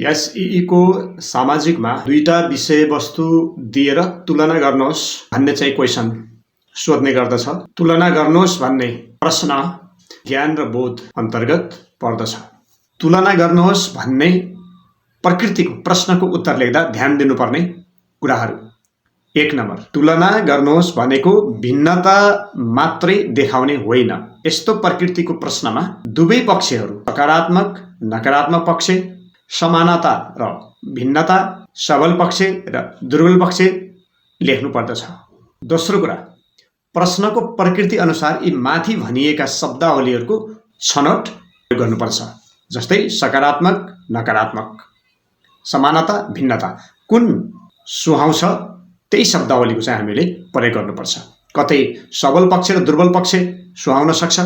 एसईईको सामाजिकमा दुईटा विषयवस्तु दिएर तुलना गर्नुहोस् भन्ने चाहिँ क्वेसन सोध्ने गर्दछ। तुलना गर्नुहोस् भन्ने प्रश्न ज्ञान र बोध अन्तर्गत पर्दछ। तुलना गर्नुहोस् भन्ने प्रकृतिको प्रश्नको उत्तर लेख्दा ध्यान दिनुपर्ने कुराहरू। 1 नम्बर, तुलना गर्नुहोस् भनेको भिन्नता मात्रै देखाउने होइन। यस्तो प्रकृतिको प्रश्नमा दुवै पक्षहरू सकारात्मक नकारात्मक पक्ष, समानता र भिन्नता, सबल पक्ष र दुर्बल पक्ष लेख्नु पर्दछ। दोस्रो कुरा, प्रश्नको प्रकृति अनुसार यी माथि भनिएका शब्दावलीहरूको छनौट गर्नुपर्छ। जस्तै सकारात्मक नकारात्मक, समानता भिन्नता, कुन सुहाउँछ त्यही शब्दावलीको चाहिँ हामीले प्रयोग गर्नुपर्छ। कतै सबल पक्ष र दुर्बल पक्ष सुहाउन सक्छ,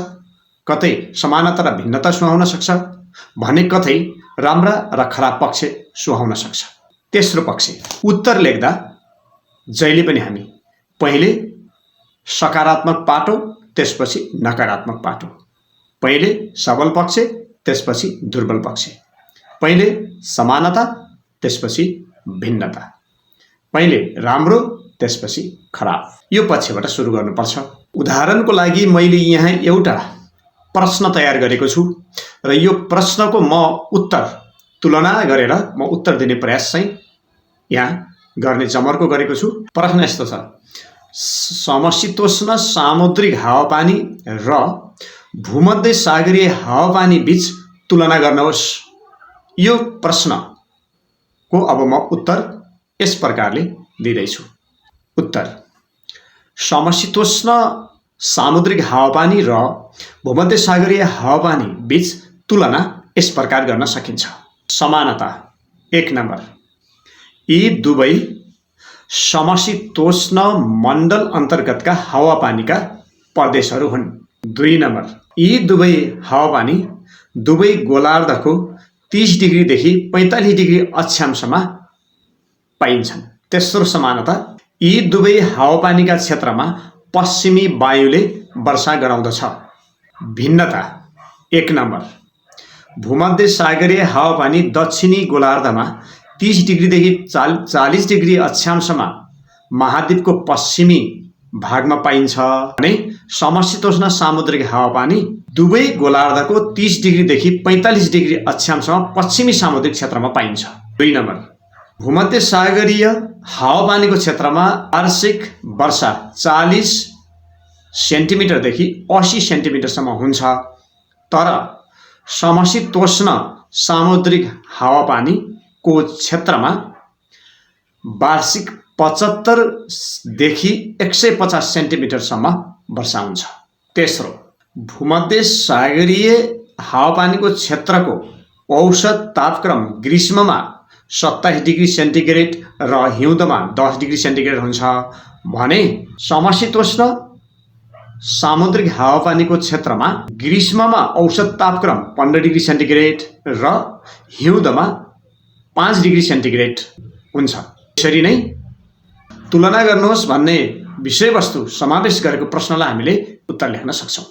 कतै समानता र भिन्नता सुहाउन सक्छ भने कतै राम्रा र खराब पक्ष सुहाउन सक्छ। तेस्रो पक्ष, उत्तर लेख्दा जहिले पनि हामी पहिले सकारात्मक पाटो त्यसपछि नकारात्मक पाटो, पहिले सबल पक्ष त्यसपछि दुर्बल पक्ष, पहिले समानता त्यसपछि भिन्नता, पहिले राम्रो त्यसपछि खराब, यो पक्षबाट सुरु गर्नुपर्छ। उदाहरणको लागि मैले यहाँ एउटा प्रश्न तयार गरेको छु र यो प्रश्नको म उत्तर तुलना गरेर म उत्तर दिने प्रयास चाहिँ यहाँ गर्ने जमर्को गरेको छु। प्रश्न यस्तो छ, समशीतोष्ण सामुद्रिक हावापानी र भूमध्य सागरीय हावापानी बीच तुलना गर्नुहोस्। यो प्रश्नको अब म उत्तर यस प्रकारले दिँदैछु। उत्तर, समशीतोष्ण सामुद्रिक हावापानी र भूमध्य सागरीय हावापानी बीच तुलना यस प्रकार गर्न सकिन्छ। समानता, 1 नम्बर, यी दुवै समशीतोष्ण मण्डल अन्तर्गतका हावापानीका प्रदेशहरू हुन्। 2 नम्बर, यी दुवै हावापानी दुवै गोलार्धको 30 डिग्रीदेखि 45 डिग्री अक्षांशमा पाइन्छन्। तेस्रो समानता, यी दुवै हावापानीका क्षेत्रमा पश्चिमी वायुले वर्षा गराउँदछ। भिन्नता, 1 नम्बर, भूमध्य सागरीय हावापानी दक्षिणी गोलार्धमा 30 डिग्रीदेखि 40 डिग्री अक्षांशमा महाद्वीपको पश्चिमी भागमा पाइन्छ भने समशीतोष्ण सामुद्रिक हावापानी दुवै गोलार्धको 30 डिग्रीदेखि 45 डिग्री अक्षांशमा पश्चिमी सामुद्रिक क्षेत्रमा पाइन्छ। 2 नम्बर, भूमध्य सागरीय हावापानीको क्षेत्रमा वार्षिक वर्षा 40 सेन्टिमिटरदेखि 80 सेन्टिमिटरसम्म हुन्छ, तर समशीतोष्ण सामुद्रिक हावापानीको क्षेत्रमा वार्षिक 75 देखि 150 सेन्टिमिटरसम्म वर्षा हुन्छ। तेस्रो, भूमध्य सागरीय हावापानीको क्षेत्रको औसत तापक्रम ग्रीष्ममा 27 डिग्री सेन्टिग्रेड र हिउँदमा 10 डिग्री सेन्टिग्रेड हुन्छ भने समशीतोष्ण सामुद्रिक हावापानीको क्षेत्रमा ग्रीष्ममा औसत तापक्रम 15 डिग्री सेन्टिग्रेड र हिउँदमा 5 डिग्री सेन्टिग्रेड हुन्छ। यसरी नै तुलना गर्नुहोस् भन्ने विषयवस्तु समावेश गरेको प्रश्नलाई हामीले उत्तर लेख्न सक्छौँ।